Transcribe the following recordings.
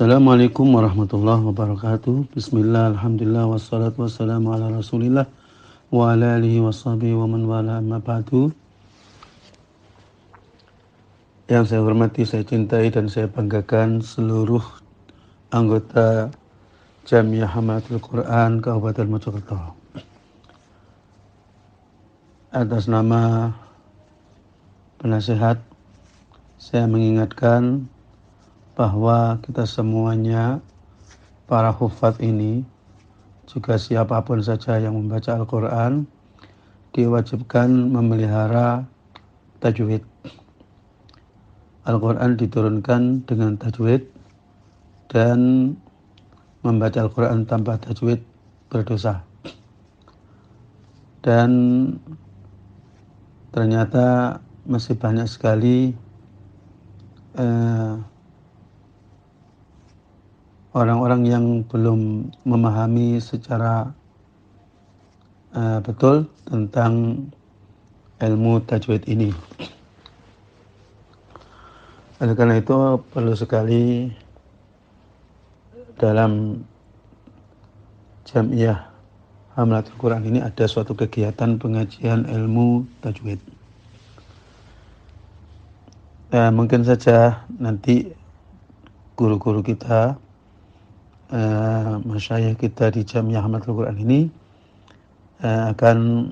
Assalamualaikum warahmatullahi wabarakatuh. Bismillah, alhamdulillah, wassalatu wassalamu ala rasulillah wa ala alihi washabihi wa man wala amma ba'du. Yang saya hormati, saya cintai dan saya banggakan seluruh anggota Jamiah Hamalatul Quran Kabupaten Mojokerto. Atas nama penasehat, saya mengingatkan bahwa kita semuanya, para hufaz ini, juga siapapun saja yang membaca Al-Quran, diwajibkan memelihara tajwid. Al-Quran diturunkan dengan tajwid, dan membaca Al-Quran tanpa tajwid berdosa. Dan ternyata masih banyak sekali orang-orang yang belum memahami secara betul tentang ilmu tajwid ini. Oleh karena itu perlu sekali dalam Jamiah Hamalatul Quran ini ada suatu kegiatan pengajian ilmu tajwid. Mungkin saja nanti guru-guru kita, masyayikh kita di Jamiah Hamalatul Quran ini akan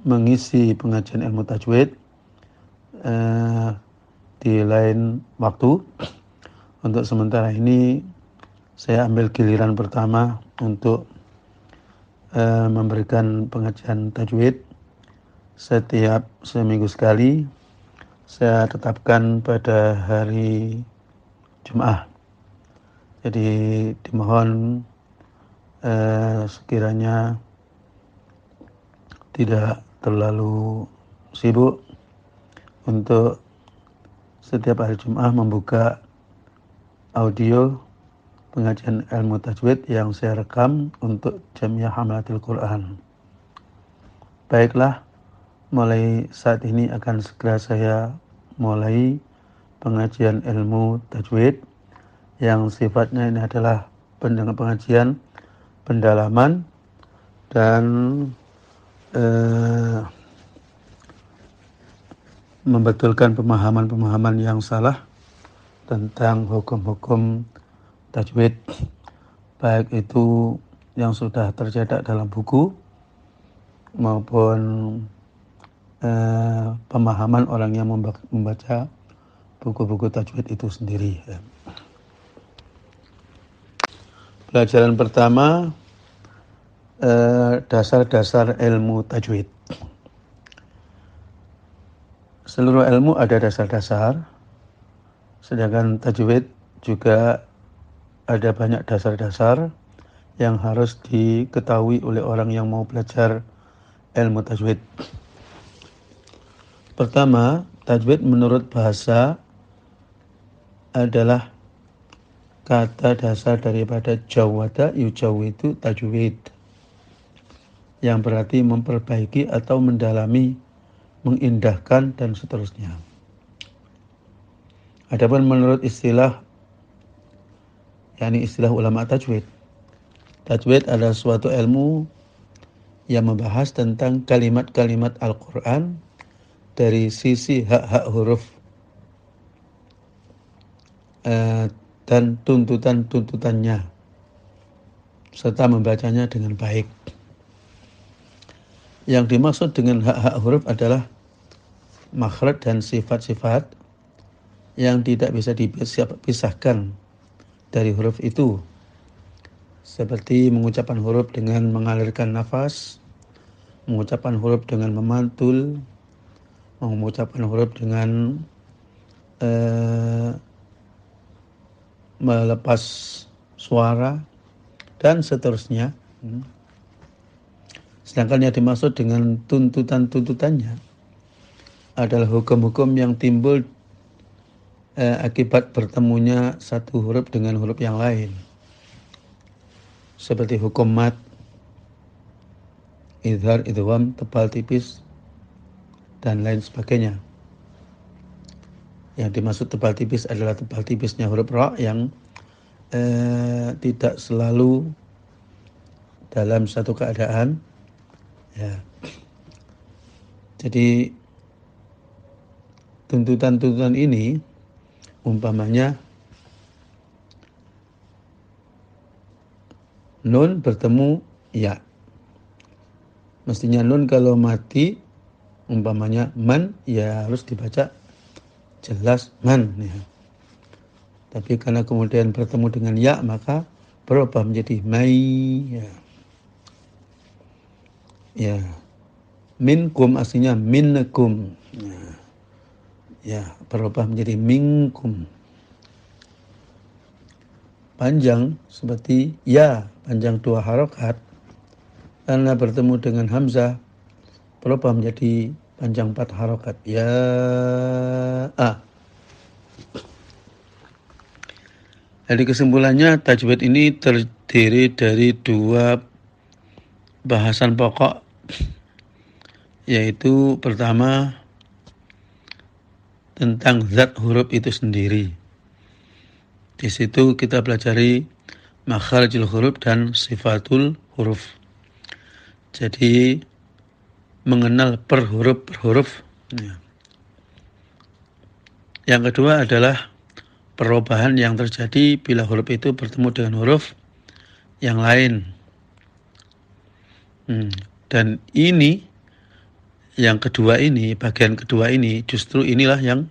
mengisi pengajian ilmu tajwid di lain waktu. Untuk sementara ini saya ambil giliran pertama untuk memberikan pengajian tajwid setiap seminggu sekali. Saya tetapkan pada hari Jumat. Jadi dimohon sekiranya tidak terlalu sibuk untuk setiap hari Jumat membuka audio pengajian ilmu tajwid yang saya rekam untuk Jamiah Hamalatul Quran. Baiklah, mulai saat ini akan segera saya mulai pengajian ilmu tajwid yang sifatnya ini adalah pengajian pendalaman dan membetulkan pemahaman-pemahaman yang salah tentang hukum-hukum tajwid, baik itu yang sudah tercetak dalam buku maupun pemahaman orang yang membaca buku-buku tajwid itu sendiri. Pelajaran pertama, dasar-dasar ilmu tajwid. Seluruh ilmu ada dasar-dasar, sedangkan tajwid juga ada banyak dasar-dasar yang harus diketahui oleh orang yang mau belajar ilmu tajwid. Pertama, tajwid menurut bahasa adalah kata dasar daripada jawada yujawwidu tajwid, yang berarti memperbaiki atau mendalami, mengindahkan, dan seterusnya. Adapun menurut istilah, yakni istilah ulama tajwid, tajwid adalah suatu ilmu yang membahas tentang kalimat-kalimat Al-Quran dari sisi hak-hak huruf dan tuntutan-tuntutannya, serta membacanya dengan baik. Yang dimaksud dengan hak-hak huruf adalah makhraj dan sifat-sifat yang tidak bisa dipisahkan dari huruf itu, seperti mengucapkan huruf dengan mengalirkan nafas, mengucapkan huruf dengan memantul, mengucapkan huruf dengan melepas suara, dan seterusnya. Sedangkan yang dimaksud dengan tuntutan-tuntutannya adalah hukum-hukum yang timbul akibat bertemunya satu huruf dengan huruf yang lain, seperti hukum mat, idhar, idgham, tebal, tipis, dan lain sebagainya. Yang dimaksud tebal tipis adalah tebal tipisnya huruf ra yang tidak selalu dalam satu keadaan, ya. Jadi tuntutan-tuntutan ini umpamanya nun bertemu ya. Mestinya nun kalau mati umpamanya man, ya harus dibaca jelas man, ya. Tapi karena kemudian bertemu dengan ya, maka berubah menjadi mai, ya. Ya. Minkum aslinya minkum. Ya, berubah menjadi minkum. Panjang seperti ya, panjang 2 harokat. Karena bertemu dengan hamzah, berubah menjadi panjang 4 harokat. Ya, Jadi kesimpulannya tajwid ini terdiri dari 2 bahasan pokok, yaitu pertama tentang zat huruf itu sendiri. Di situ kita pelajari makharijul huruf dan sifatul huruf. Jadi mengenal per huruf. Ya. Yang kedua adalah perubahan yang terjadi bila huruf itu bertemu dengan huruf yang lain. Dan ini, yang kedua ini, bagian kedua ini, justru inilah yang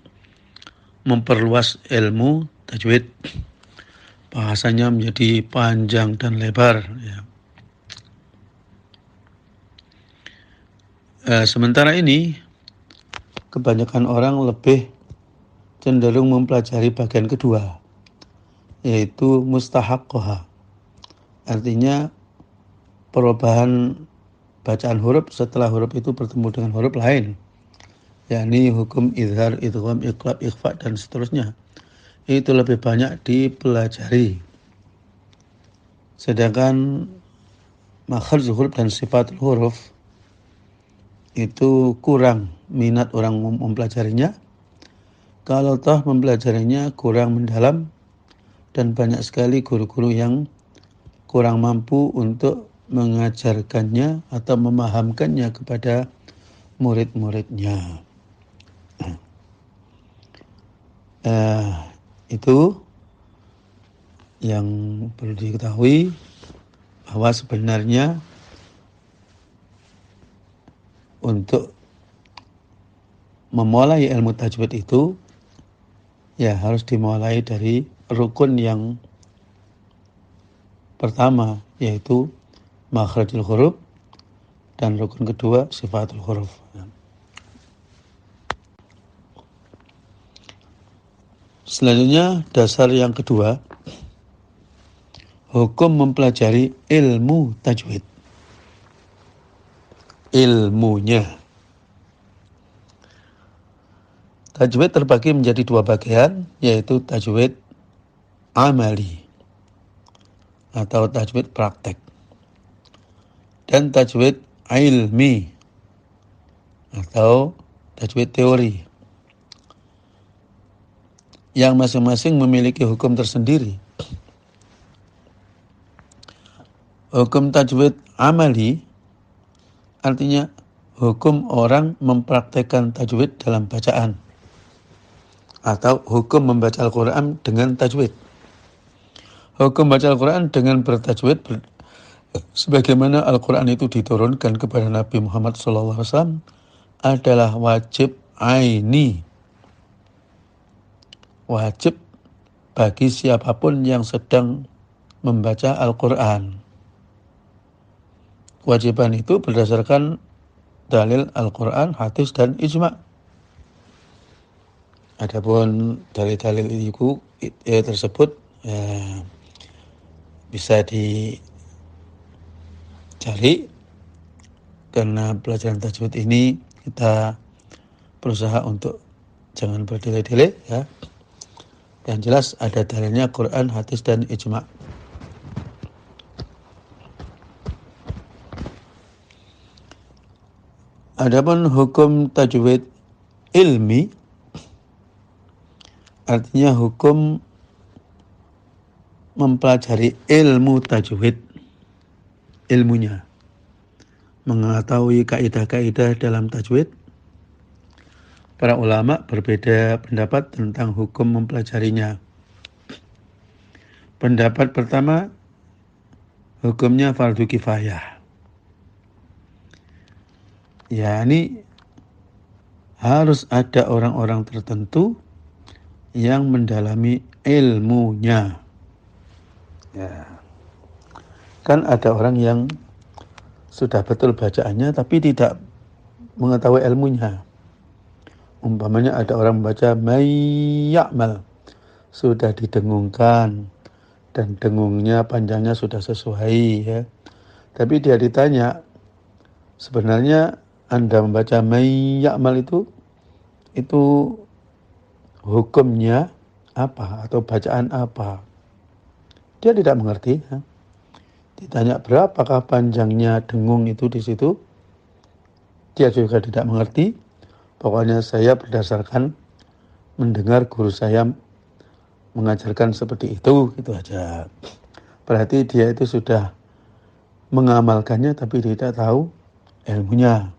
memperluas ilmu tajwid. Bahasanya menjadi panjang dan lebar. Ya. Sementara ini, kebanyakan orang lebih cenderung mempelajari bagian kedua, yaitu mustahaqqoha. Artinya perubahan bacaan huruf setelah huruf itu bertemu dengan huruf lain, yakni hukum izhar, idgham, iqlab, ikhfa, dan seterusnya. Itu lebih banyak dipelajari. Sedangkan makharijul huruf dan sifatul huruf itu kurang minat orang mempelajarinya. Kalau toh mempelajarinya kurang mendalam, dan banyak sekali guru-guru yang kurang mampu untuk mengajarkannya atau memahamkannya kepada murid-muridnya. Itu yang perlu diketahui, bahwa sebenarnya untuk memulai ilmu tajwid itu ya harus dimulai dari rukun yang pertama, yaitu makharijul huruf, dan rukun kedua sifatul huruf. Selanjutnya dasar yang kedua, hukum mempelajari ilmu tajwid. Ilmunya. Tajwid terbagi menjadi 2 bagian, yaitu tajwid amali atau tajwid praktek, dan tajwid ilmi atau tajwid teori, yang masing-masing memiliki hukum tersendiri. Hukum tajwid amali artinya hukum orang mempraktekkan tajwid dalam bacaan, atau hukum membaca Al-Quran dengan tajwid. Hukum baca Al-Quran dengan bertajwid sebagaimana Al-Quran itu diturunkan kepada Nabi Muhammad SAW adalah wajib aini. Wajib bagi siapapun yang sedang membaca Al-Quran. Kewajiban itu berdasarkan dalil Al-Quran, hadis, dan ijma'. Adapun dalil-dalil itu tersebut bisa dicari, karena pelajaran tajwid ini kita berusaha untuk jangan berdele-dele, ya. Yang jelas ada dalilnya Quran, hadis, dan ijma'. Adapun hukum tajwid ilmi, artinya hukum mempelajari ilmu tajwid, ilmunya, mengetahui kaidah-kaidah dalam tajwid. Para ulama berbeda pendapat tentang hukum mempelajarinya. Pendapat pertama, hukumnya fardu kifayah. Yani harus ada orang-orang tertentu yang mendalami ilmunya. Ya. Kan ada orang yang sudah betul bacaannya tapi tidak mengetahui ilmunya. Umpamanya ada orang membaca mayya'mal, sudah didengungkan dan dengungnya panjangnya sudah sesuai ya. Tapi dia ditanya, sebenarnya Anda membaca mayya'mal itu hukumnya apa atau bacaan apa? Dia tidak mengerti. Ya. Ditanya berapakah panjangnya dengung itu di situ, dia juga tidak mengerti. Pokoknya saya berdasarkan mendengar guru saya mengajarkan seperti itu, gitu aja. Berarti dia itu sudah mengamalkannya tapi tidak tahu ilmunya.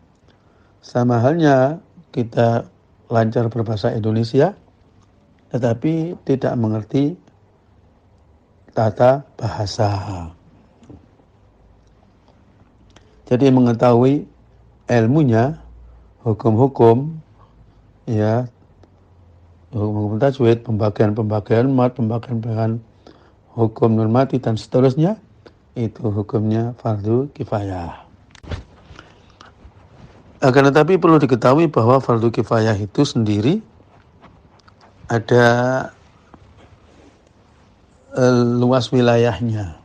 Sama halnya kita lancar berbahasa Indonesia tetapi tidak mengerti tata bahasa. Jadi mengetahui ilmunya, hukum-hukum, ya, hukum tajwid, pembagian mat, pembagian hukum normati dan seterusnya, itu hukumnya fardu kifayah. Akan tetapi perlu diketahui bahwa fardu kifayah itu sendiri ada luas wilayahnya.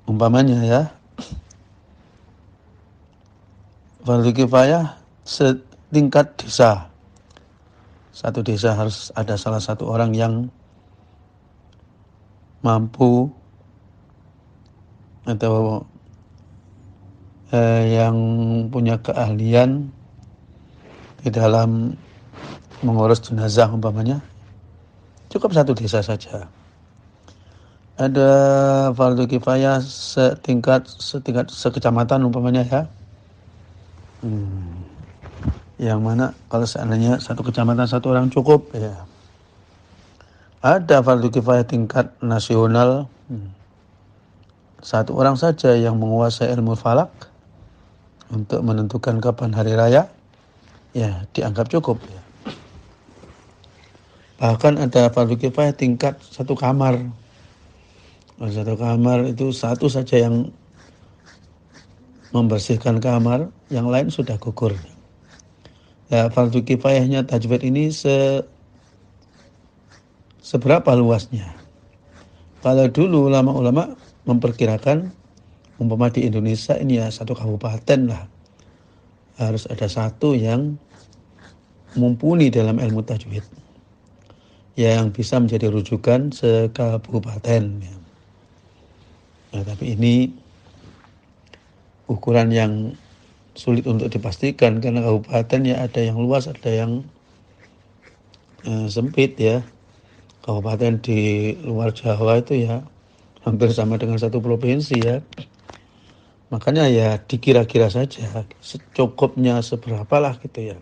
Umpamanya ya, fardu kifayah setingkat desa. Satu desa harus ada salah satu orang yang mampu atau yang punya keahlian di dalam mengurus jenazah umpamanya. Cukup satu desa saja. Ada fardu kifayah setingkat sekecamatan umpamanya ya. Yang mana kalau seandainya satu kecamatan satu orang cukup ya. Ada fardu kifayah tingkat nasional, satu orang saja yang menguasai ilmu falak untuk menentukan kapan hari raya, ya dianggap cukup ya. Bahkan ada fardu kifayah tingkat satu kamar. Satu kamar itu satu saja yang membersihkan kamar, yang lain sudah gugur. Ya, fardu kifayahnya tajwid ini seberapa luasnya? Kalau dulu ulama-ulama memperkirakan umpama di Indonesia ini ya satu kabupaten lah harus ada satu yang mumpuni dalam ilmu tajwid yang bisa menjadi rujukan sekabupaten. Ya. Nah, tapi ini ukuran yang sulit untuk dipastikan karena kabupaten ya ada yang luas, ada yang sempit ya. Kabupaten di luar Jawa itu ya hampir sama dengan satu provinsi ya. Makanya ya dikira-kira saja secukupnya seberapalah gitu ya.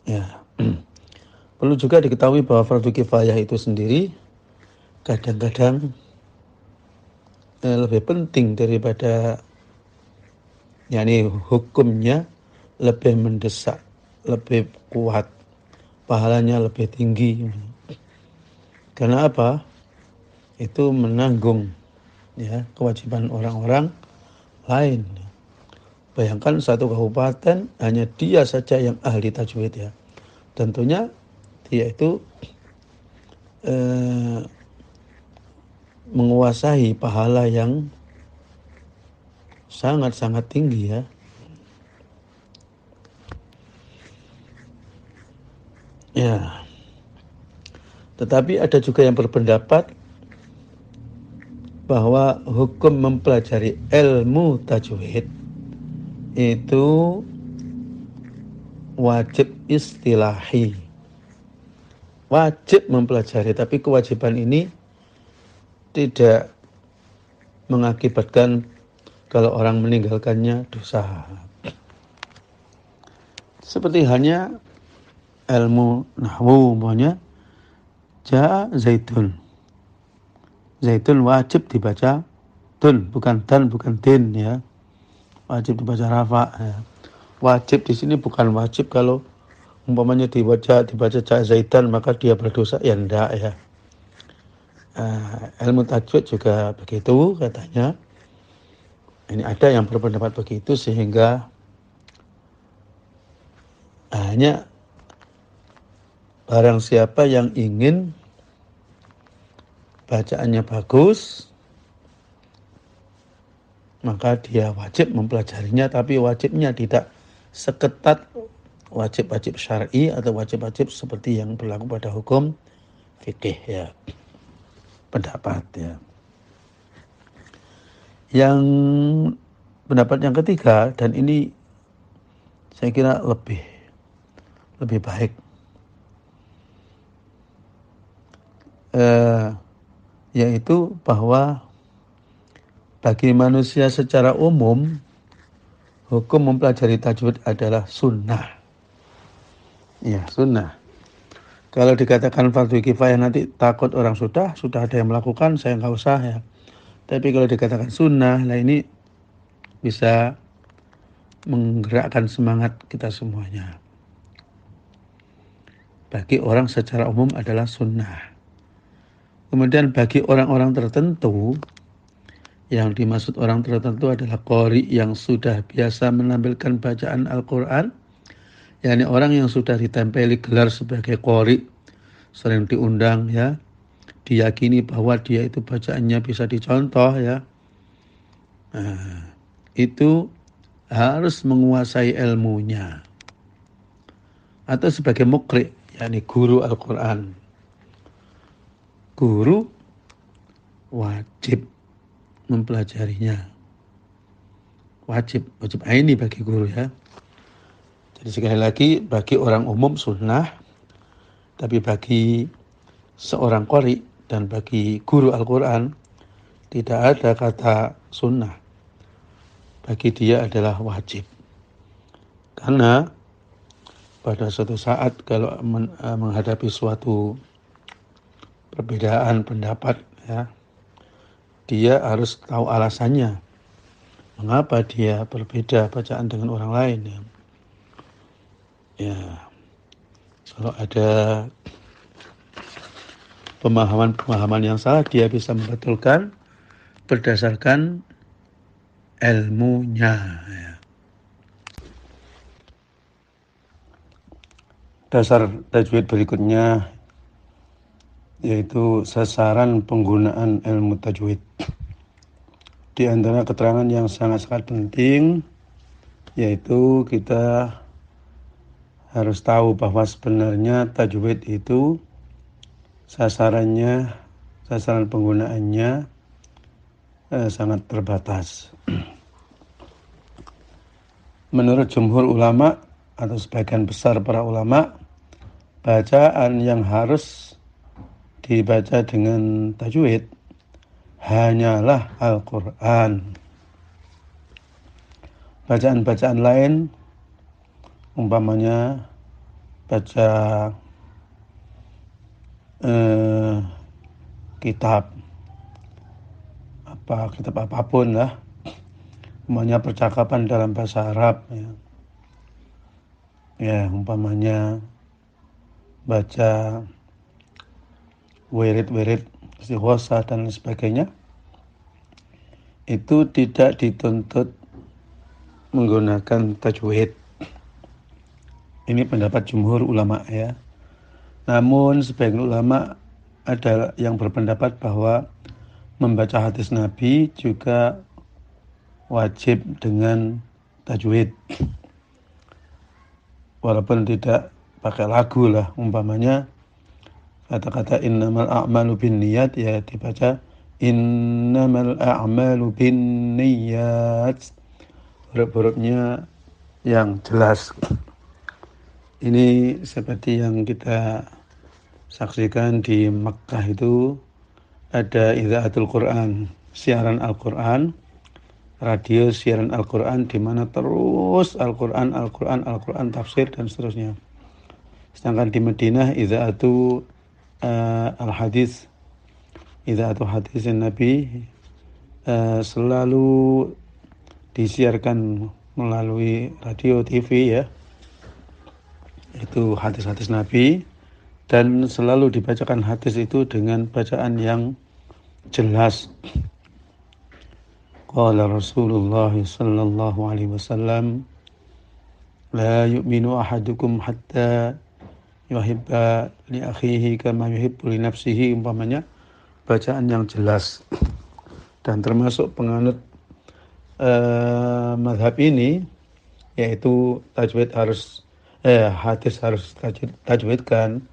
Ya. Perlu juga diketahui bahwa fardu kifayah itu sendiri kadang-kadang lebih penting daripada yakni hukumnya lebih mendesak, lebih kuat, pahalanya lebih tinggi. Karena apa? Itu menanggung ya kewajiban orang-orang lain. Bayangkan satu kabupaten hanya dia saja yang ahli tajwid ya. Tentunya dia itu menguasai pahala yang sangat-sangat tinggi ya. Ya. Tetapi ada juga yang berpendapat bahwa hukum mempelajari ilmu tajwid itu wajib istilahi. wajib mempelajari, tapi kewajiban ini tidak mengakibatkan kalau orang meninggalkannya dosa. Seperti halnya ilmu nahwu, umpamanya ja zaitun. Zaitun wajib dibaca tun, bukan dan, bukan din ya. Wajib dibaca rafa ya. Wajib di sini bukan wajib kalau umpamanya dibaca ja zaitan maka dia berdosa, ya enggak ya. Ilmu tajwid juga begitu katanya. Ini ada yang berpendapat begitu sehingga hanya barang siapa yang ingin bacaannya bagus maka dia wajib mempelajarinya, tapi wajibnya tidak seketat wajib-wajib syar'i atau wajib-wajib seperti yang berlaku pada hukum fikih ya. Pendapat ya. Yang pendapat yang ketiga, dan ini saya kira lebih baik, yaitu bahwa bagi manusia secara umum hukum mempelajari tajwid adalah sunnah. Ya, sunnah. Kalau dikatakan fardu kifayah nanti takut orang sudah ada yang melakukan, saya nggak usah ya. Tapi kalau dikatakan sunnah, lah ini bisa menggerakkan semangat kita semuanya. Bagi orang secara umum adalah sunnah. Kemudian bagi orang-orang tertentu, yang dimaksud orang tertentu adalah qori yang sudah biasa menampilkan bacaan Al-Quran, yakni orang yang sudah ditempeli gelar sebagai qori, sering diundang ya, diyakini bahwa dia itu bacaannya bisa dicontoh ya. Itu harus menguasai ilmunya. Atau sebagai muqri, yakni guru Al-Quran. Guru wajib mempelajarinya. Wajib aini bagi guru ya. Jadi sekali lagi, bagi orang umum sunnah, tapi bagi seorang qari dan bagi guru Al-Quran tidak ada kata sunnah. Bagi dia adalah wajib. Karena pada suatu saat kalau menghadapi suatu perbedaan pendapat ya, dia harus tahu alasannya. Mengapa dia berbeda bacaan dengan orang lain ya. Ya. Kalau ada pemahaman yang salah, dia bisa membetulkan berdasarkan ilmunya ya. Dasar tajwid berikutnya yaitu sasaran penggunaan ilmu tajwid. Di antara keterangan yang sangat-sangat penting yaitu kita harus tahu bahwa sebenarnya tajwid itu sasaran penggunaannya sangat terbatas. Menurut jumhur ulama atau sebagian besar para ulama, bacaan yang harus dibaca dengan tajwid hanyalah Al-Quran. Bacaan-bacaan lain, umpamanya baca kitab apapun lah, umpamanya percakapan dalam bahasa Arab ya, umpamanya baca wirid istighosa dan sebagainya, itu tidak dituntut menggunakan tajwid. Ini pendapat jumhur ulama ya. Namun sebagian ulama ada yang berpendapat bahwa membaca hadis Nabi juga wajib dengan tajwid. Walaupun tidak pakai lagu lah, umpamanya kata-kata innamal a'malu binniyat ya dibaca innamal a'malu binniyat, huruf-hurufnya yang jelas. Ini seperti yang kita saksikan di Makkah itu ada Idhaatul Quran, siaran Al-Quran, radio siaran Al-Quran di mana terus Al-Quran, Al-Quran, Al-Quran, tafsir dan seterusnya. Sedangkan di Madinah Idhaatu Al-Hadis, Idhaatu Hadisin Nabi selalu disiarkan melalui radio, TV ya. Itu hadis-hadis Nabi, dan selalu dibacakan hadis itu dengan bacaan yang jelas. Qala Rasulullah sallallahu alaihi wasallam, la yu'minu ahadukum hatta yuhibba li akhihi kama yuhibbu li nafsihi, umpamanya bacaan yang jelas. Dan termasuk penganut mazhab ini, yaitu tajwid harus hadis harus tajwidkan,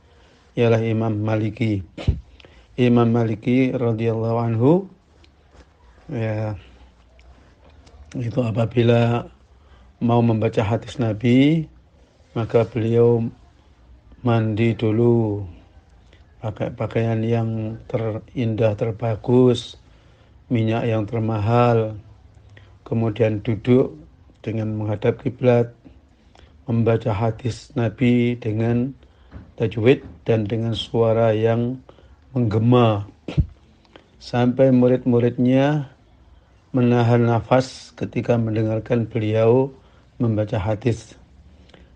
ialah Imam Maliki. Imam Maliki radhiyallahu anhu ya, itu apabila mau membaca hadis Nabi, maka beliau mandi dulu, pakai pakaian yang terindah, terbagus, minyak yang termahal, kemudian duduk dengan menghadap kiblat, membaca hadis Nabi dengan tajwid dan dengan suara yang menggema, sampai murid-muridnya menahan nafas ketika mendengarkan beliau membaca hadis,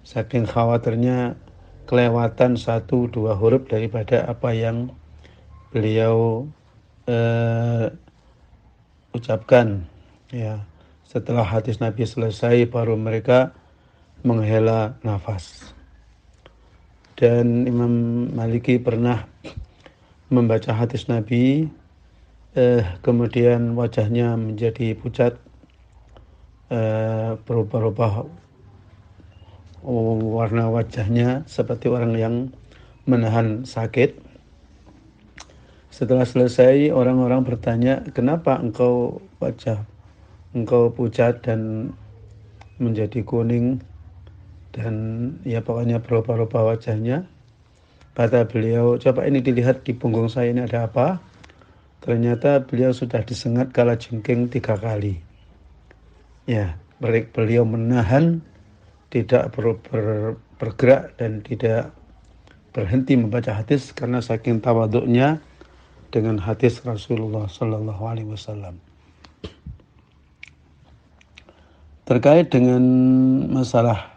saking khawatirnya kelewatan 1-2 huruf daripada apa yang beliau ucapkan ya. Setelah hadis Nabi selesai, baru mereka menghela nafas. Dan Imam Maliki pernah membaca hadis Nabi, kemudian wajahnya menjadi pucat, berubah-ubah warna wajahnya seperti orang yang menahan sakit. Setelah selesai, orang-orang bertanya, kenapa wajah engkau pucat dan menjadi kuning dan ya pokoknya berubah-ubah wajahnya. Kata beliau, coba ini dilihat di punggung saya, ini ada apa? Ternyata beliau sudah disengat kalajengking 3 kali. Ya, beliau menahan, tidak bergerak dan tidak berhenti membaca hadis karena saking tawaduknya dengan hadis Rasulullah sallallahu alaihi wasallam. Terkait dengan masalah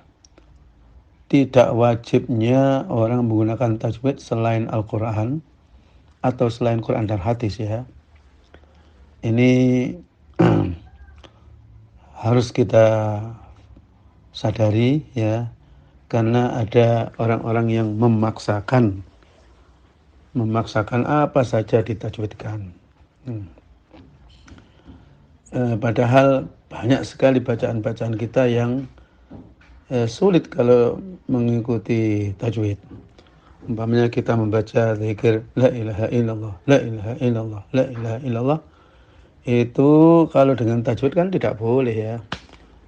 tidak wajibnya orang menggunakan tajwid selain Al-Quran atau selain Quran dan hadis ya, ini harus kita sadari ya, karena ada orang-orang yang memaksakan apa saja ditajwidkan. Padahal banyak sekali bacaan-bacaan kita yang sulit kalau mengikuti tajwid. Umpamanya kita membaca zikir la ilaha illallah, la ilaha illallah, la ilaha illallah, itu kalau dengan tajwid kan tidak boleh ya.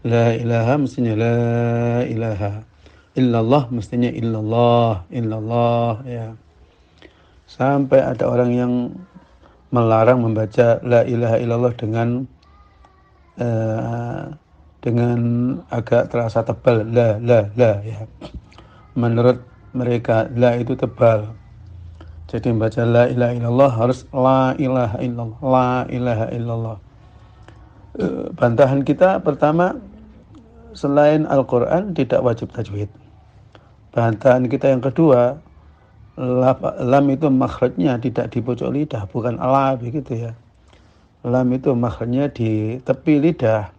La ilaha mestinya la ilaha, illallah mestinya illallah, illallah ya. Sampai ada orang yang melarang membaca la ilaha illallah dengan agak terasa tebal, la ya. Menurut mereka la itu tebal, jadi membaca la ilaha illallah harus la ilaha illallah, la ilaha illallah. Bantahan kita pertama, selain Al-Quran tidak wajib tajwid. Bantahan kita yang kedua, lam itu makhrajnya tidak di pojok lidah, bukan la begitu ya. Lam itu makhrajnya di tepi lidah,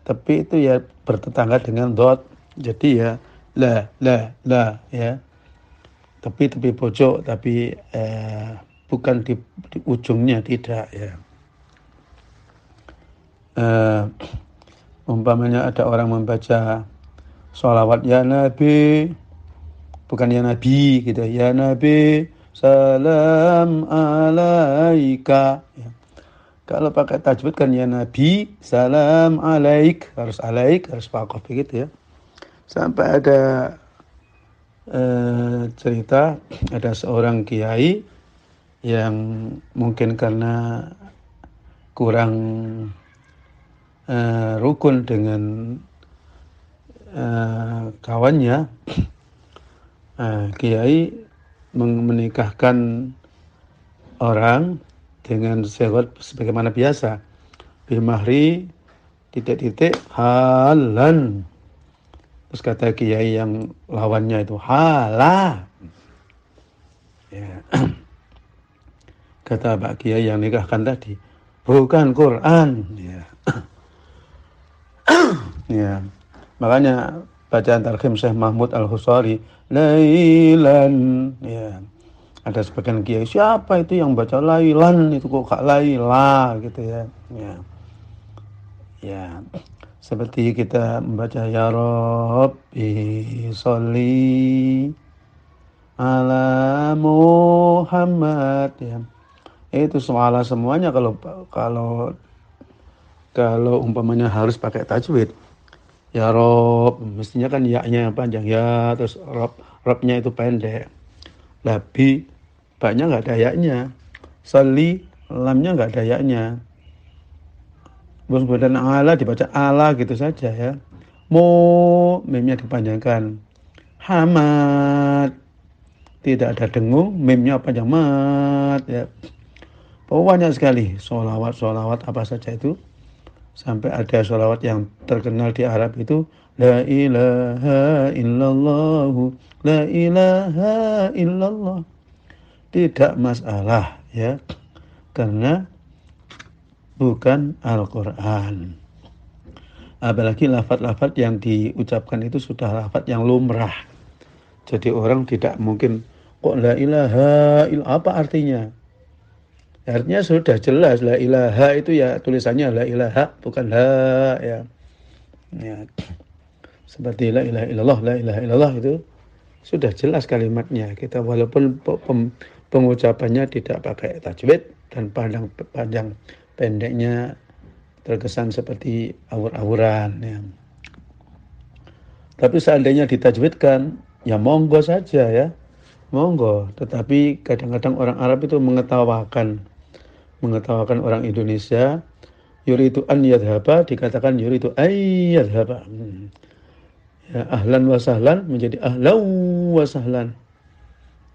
tepi itu ya bertetangga dengan dot, jadi ya la ya, tepi pojok, tapi bukan di ujungnya, tidak ya. Umpamanya ada orang membaca sholawat ya Nabi, bukan ya Nabi gitu, ya Nabi salam alaika ya. Kalau pakai tajwid kan ya Nabi salam alaik, harus pakoh begitu ya. Sampai ada cerita ada seorang kiai yang mungkin karena kurang rukun dengan kawannya, kiai menikahkan orang dengan syarat sebagaimana biasa, bimahri titik-titik halan. Terus kata kiai yang lawannya itu halah. Ya. Kata Pak Kiai yang nikahkan tadi, bukan Quran. Ya. Ya. Makanya bacaan tarhim Syekh Mahmud Al-Husari, Lailan. Ya. Ada sebagian kiai, siapa itu yang baca Lailan, itu kok gak Laila gitu ya. Ya. Ya. Seperti kita membaca ya Rabbi sholli ala Muhammad ya. Itu salah semuanya kalau kalau umpamanya harus pakai tajwid. Ya Rob, mestinya kan ya-nya yang panjang ya, terus robnya itu pendek. Lah baknya nggak ada ya-nya. Soli, lamnya nggak ada ya-nya. Kemudian ala dibaca ala gitu saja ya. Memnya dipanjangkan. Hamad, tidak ada dengung, memnya panjang mat ya. Banyak sekali sholawat apa saja itu. Sampai ada sholawat yang terkenal di Arab itu La ilaha illallah, La ilaha illallah. Tidak masalah ya, karena bukan Al-Quran. Apalagi lafaz-lafaz yang diucapkan itu sudah lafaz yang lumrah. Jadi orang tidak mungkin kok la ilaha illallah, apa artinya? Artinya sudah jelas la ilaha itu ya tulisannya la ilaha bukan la ya. Ya. Seperti la ilaha illallah itu sudah jelas kalimatnya. Kita walaupun pengucapannya tidak pakai tajwid dan panjang pendeknya terkesan seperti awur-awuran ya. Tapi seandainya ditajwidkan ya monggo saja ya. Monggo, tetapi kadang-kadang orang Arab itu mengetawakan orang Indonesia. Yuridu an yadhaba dikatakan yuridu ay yadhaba. Ya, ahlan wa sahlan menjadi ahlau wa sahlan.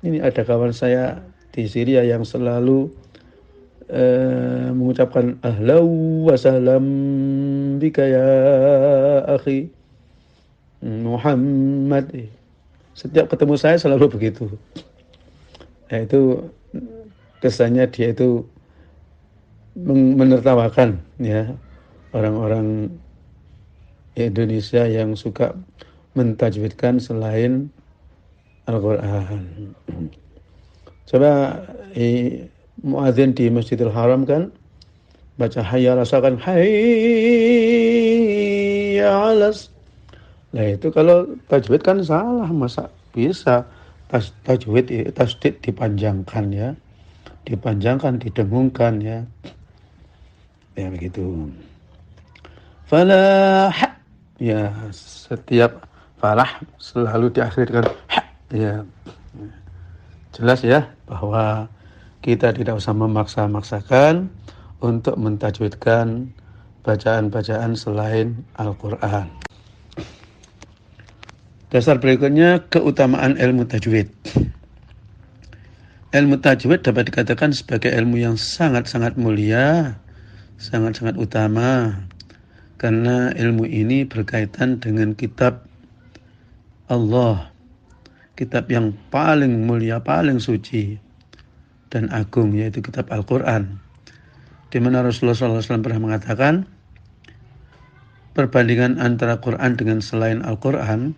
Ini ada kawan saya di Syria yang selalu mengucapkan ahlau wa sahlam bika ya akhi Muhammad. Setiap ketemu saya selalu begitu. Ya, itu kesannya dia itu menertawakan ya orang-orang Indonesia yang suka mentajwidkan selain Al-Quran. Coba muadzin di Masjidil Haram kan baca hayya rasakan hayya alas. Nah itu kalau tajwid kan salah, masa bisa tajwid tasdid dipanjangkan ya, dipanjangkan, didengungkan ya. Ya begitu. Falah ya, setiap falah selalu diakhirkan ya. Jelas ya bahwa kita tidak usah memaksa-maksakan untuk mentajwidkan bacaan-bacaan selain Al-Quran. Dasar berikutnya, keutamaan ilmu tajwid. Ilmu tajwid dapat dikatakan sebagai ilmu yang sangat-sangat mulia, sangat-sangat utama, karena ilmu ini berkaitan dengan kitab Allah, kitab yang paling mulia, paling suci dan agung, yaitu kitab Al-Quran, di mana Rasulullah SAW pernah mengatakan perbandingan antara Quran dengan selain Al-Quran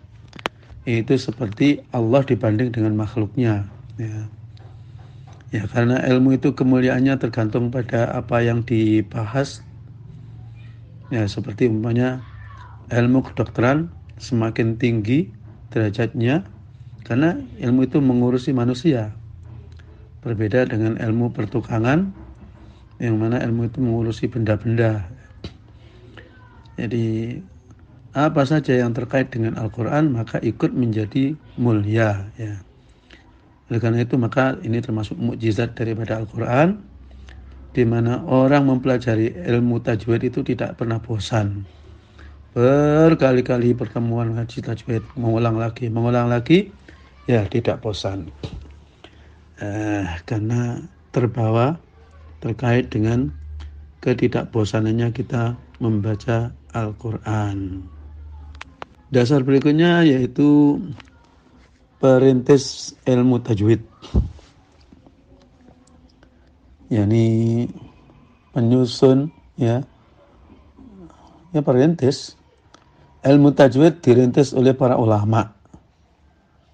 itu seperti Allah dibanding dengan makhluknya ya. Ya, karena ilmu itu kemuliaannya tergantung pada apa yang dibahas. Ya, seperti umpamanya ilmu kedokteran semakin tinggi derajatnya karena ilmu itu mengurusi manusia. Berbeda dengan ilmu pertukangan yang mana ilmu itu mengurusi benda-benda. Jadi apa saja yang terkait dengan Al-Quran maka ikut menjadi mulia, ya. Oleh karena itu maka ini termasuk mukjizat daripada Al-Quran, di mana orang mempelajari ilmu tajwid itu tidak pernah bosan. Berkali-kali pertemuan ngaji tajwid, mengulang lagi, ya tidak bosan. Karena terbawa terkait dengan ketidakbosanannya kita membaca Al-Quran. Dasar berikutnya yaitu perintis ilmu tajwid, yakni penyusun, ya perintis. Ilmu tajwid dirintis oleh para ulama.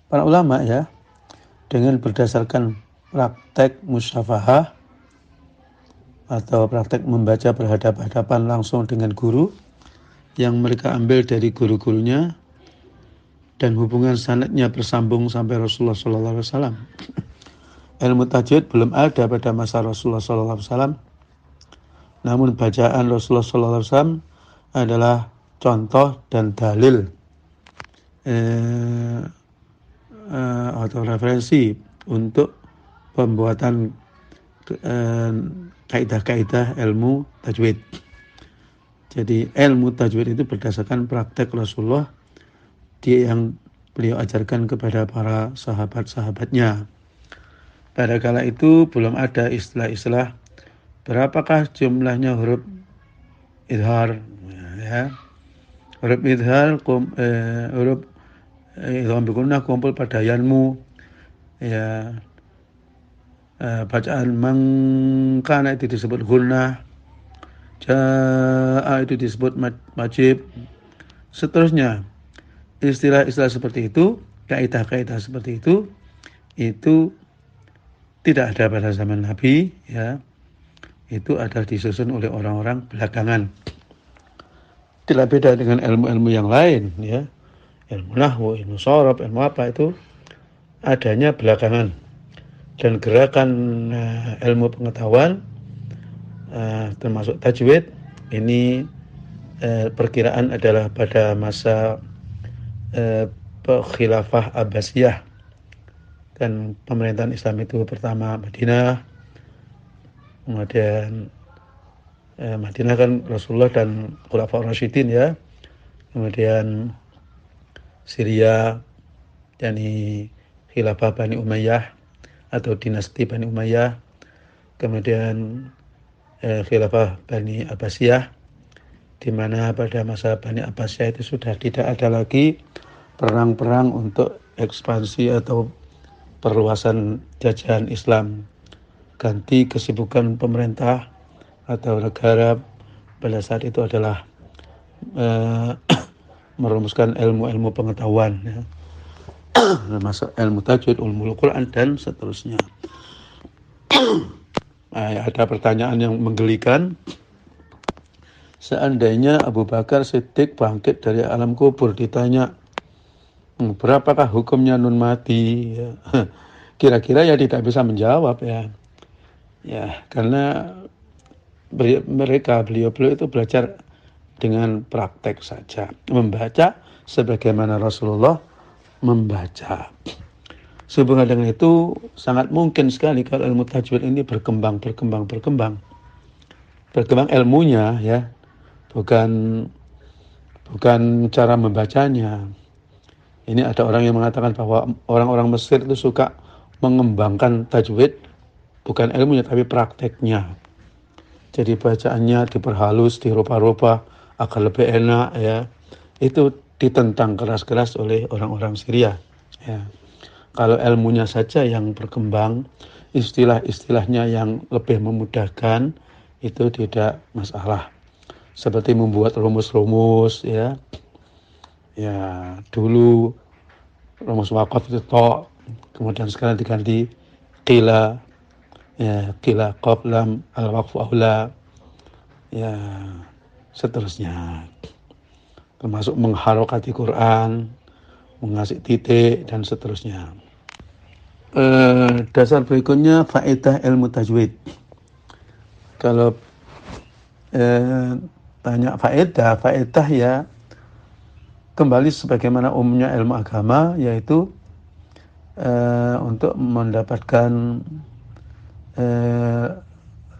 Para ulama, ya, dengan berdasarkan praktek musyafahah atau praktek membaca berhadapan-hadapan langsung dengan guru yang mereka ambil dari guru-gurunya, dan hubungan sanadnya bersambung sampai Rasulullah SAW. Ilmu tajwid belum ada pada masa Rasulullah SAW, namun bacaan Rasulullah SAW adalah contoh dan dalil atau referensi untuk pembuatan kaidah-kaidah ilmu tajwid. Jadi ilmu tajwid itu berdasarkan praktek Rasulullah yang beliau ajarkan kepada para sahabat-sahabatnya. Pada kala itu belum ada istilah-istilah berapakah jumlahnya huruf idhar, ya. Huruf idhar, huruf idgham bigunnah kumpul pada yanmu, ya. Bacaan mangkana itu disebut gunnah, ja'a itu disebut majib, seterusnya. Istilah-istilah seperti itu, kaidah-kaidah seperti itu tidak ada pada zaman Nabi, ya. Itu adalah disusun oleh orang-orang belakangan. Tidak beda dengan ilmu-ilmu yang lain, ya. Ilmu nahwu, ilmu shorab, ilmu apa itu adanya belakangan. Dan gerakan ilmu pengetahuan termasuk tajwid ini perkiraan adalah pada masa khilafah Abbasiyah, dan pemerintahan Islam itu pertama Madinah, kemudian Madinah kan Rasulullah dan Khulafaur Rasyidin, ya. Kemudian Syria, yakni khilafah Bani Umayyah atau dinasti Bani Umayyah. Kemudian khilafah Bani Abbasiyah, di mana pada masa Bani Abbasiyah itu sudah tidak ada lagi perang-perang untuk ekspansi atau perluasan jajahan Islam. Ganti kesibukan pemerintah atau negara pada saat itu adalah merumuskan ilmu-ilmu pengetahuan, ya. Termasuk ilmu tajwid, ulumul Quran, dan seterusnya. Ada pertanyaan yang menggelikan. Seandainya Abu Bakar Siddiq bangkit dari alam kubur, ditanya, berapakah hukumnya nun mati? Ya. Kira-kira ya tidak bisa menjawab, ya. Ya, karena beliau itu belajar dengan praktek saja, membaca sebagaimana Rasulullah membaca. Sehubungan dengan itu sangat mungkin sekali kalau ilmu tajwid ini berkembang ilmunya, ya, bukan cara membacanya. Ini ada orang yang mengatakan bahwa orang-orang Mesir itu suka mengembangkan tajwid, bukan ilmunya tapi prakteknya. Jadi bacaannya diperhalus, dirupa-rupa agar lebih enak, ya. Itu ditentang keras-keras oleh orang-orang Syria, ya. Kalau ilmunya saja yang berkembang, istilah-istilahnya yang lebih memudahkan, itu tidak masalah. Seperti membuat rumus-rumus, ya. Ya, dulu rumus waqaf itu tok, kemudian sekarang diganti qila, ya, qila qaf lam al waqfu aula, ya, seterusnya. Termasuk mengharokati Quran, mengasih titik, dan seterusnya. Dasar berikutnya faedah ilmu tajwid. Kalau tanya faedah ya kembali sebagaimana umumnya ilmu agama, yaitu untuk mendapatkan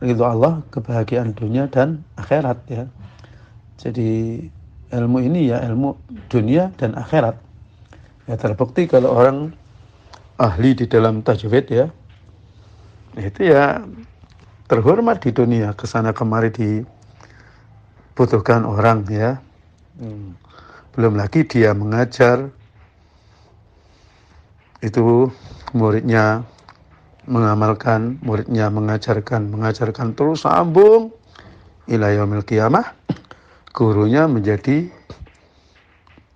ridho Allah, kebahagiaan dunia dan akhirat ya. Jadi ilmu ini ya ilmu dunia dan akhirat. Ya terbukti kalau orang ahli di dalam tajwid ya, itu ya terhormat di dunia, kesana kemari dibutuhkan orang ya. Belum lagi dia mengajar, itu muridnya mengamalkan, muridnya mengajarkan terus sambung ila yaumil qiyamah. Gurunya menjadi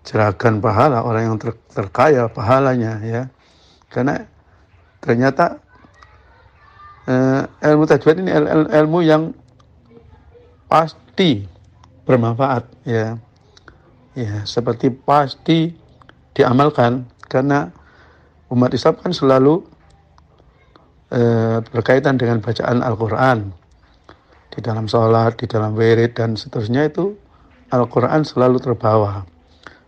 jeragan pahala, orang yang terkaya pahalanya ya. Karena ternyata ilmu tajwid ini ilmu yang pasti bermanfaat ya. Ya, seperti pasti diamalkan, karena umat Islam kan selalu berkaitan dengan bacaan Al-Quran di dalam sholat, di dalam wirid dan seterusnya. Itu Al-Quran selalu terbawa.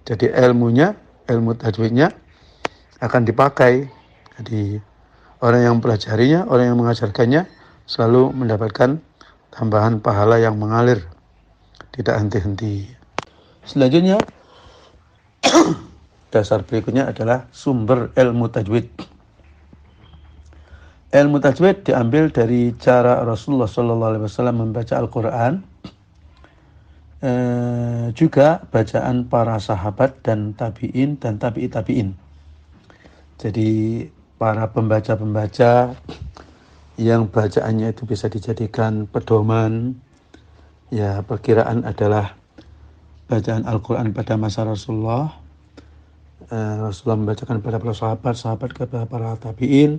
Jadi ilmu tajwidnya akan dipakai. Jadi orang yang mempelajarinya, orang yang mengajarkannya selalu mendapatkan tambahan pahala yang mengalir, tidak henti-henti. Selanjutnya, dasar berikutnya adalah sumber ilmu tajwid. Ilmu tajwid diambil dari cara Rasulullah SAW membaca Al-Quran, juga bacaan para sahabat dan tabi'in dan tabi'i tabi'in. Jadi para pembaca-pembaca yang bacaannya itu bisa dijadikan pedoman, ya perkiraan adalah bacaan Al-Quran pada masa Rasulullah. Rasulullah membacakan kepada para sahabat, sahabat kepada para tabi'in,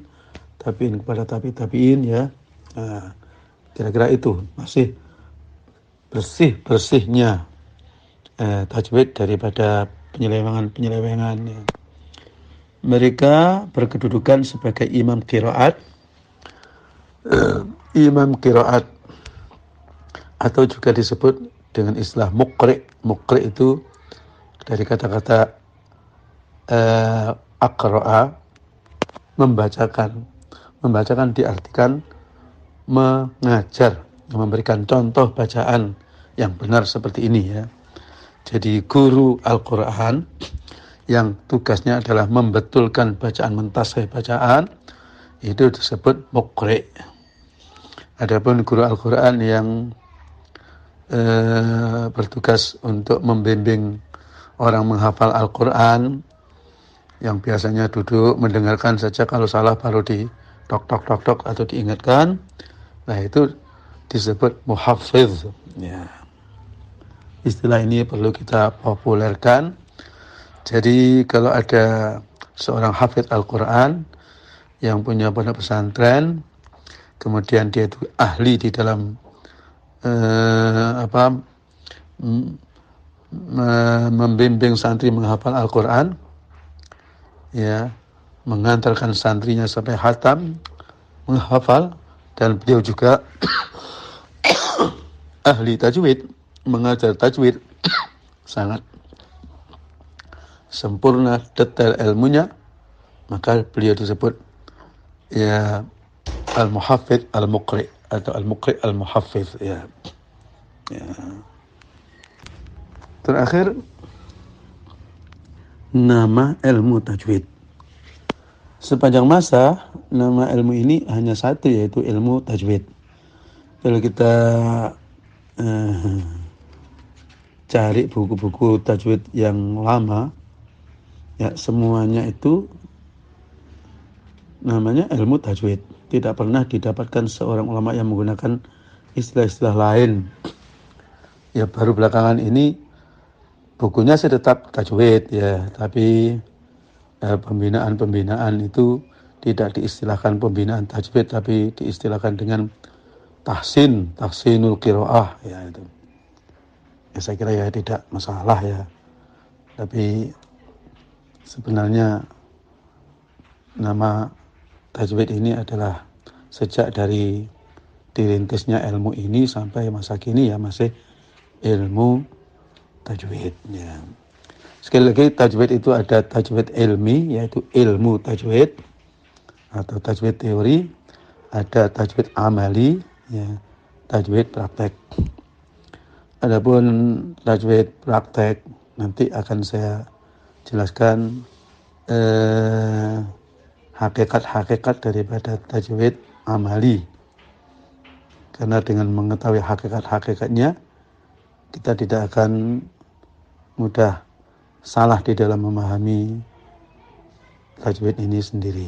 tabi'in kepada tabi'in ya. Kira-kira itu masih bersihnya tajwid daripada penyelewengan ya. Mereka berkedudukan sebagai imam qiraat, atau juga disebut dengan istilah muqri. Muqri itu dari kata-kata aqra'a, membacakan diartikan mengajar, memberikan contoh bacaan yang benar seperti ini ya. Jadi guru Al-Quran yang tugasnya adalah membetulkan bacaan, mentasheh bacaan, itu disebut muqri. Adapun guru Al-Quran yang bertugas untuk membimbing orang menghafal Al-Quran, yang biasanya duduk mendengarkan saja, kalau salah baru di tok atau diingatkan, nah itu disebut muhaffiz ya. Istilah ini perlu kita populerkan. Jadi kalau ada seorang hafidz Al-Quran yang punya pondok pesantren, kemudian dia itu ahli di dalam membimbing santri menghafal Al-Quran ya, mengantarkan santrinya sampai khatam menghafal, dan beliau juga ahli tajwid, mengajar tajwid sangat sempurna, detail ilmunya, maka beliau disebut ya al-muhaffidz al-muqri atau al-muqri al-muhaffidz ya. Terakhir, nama ilmu tajwid. Sepanjang masa nama ilmu ini hanya satu, yaitu ilmu tajwid. Kalau kita cari buku-buku tajwid yang lama, ya semuanya itu namanya ilmu tajwid. Tidak pernah didapatkan seorang ulama yang menggunakan istilah-istilah lain. Ya baru belakangan ini bukunya sih tetap tajwid ya, tapi pembinaan itu tidak diistilahkan pembinaan tajwid, tapi diistilahkan dengan tahsinul qiraah ya itu. Ya saya kira ya tidak masalah ya. Tapi sebenarnya nama tajwid ini adalah sejak dari dirintisnya ilmu ini sampai masa kini ya masih ilmu tajwid ya. Sekali lagi, tajwid itu ada tajwid ilmi, yaitu ilmu tajwid atau tajwid teori, ada tajwid amali, ya, tajwid praktek. Adapun tajwid praktek nanti akan saya jelaskan hakikat-hakikat daripada tajwid amali. Karena dengan mengetahui hakikat-hakikatnya, kita tidak akan mudah salah di dalam memahami tajwid ini sendiri.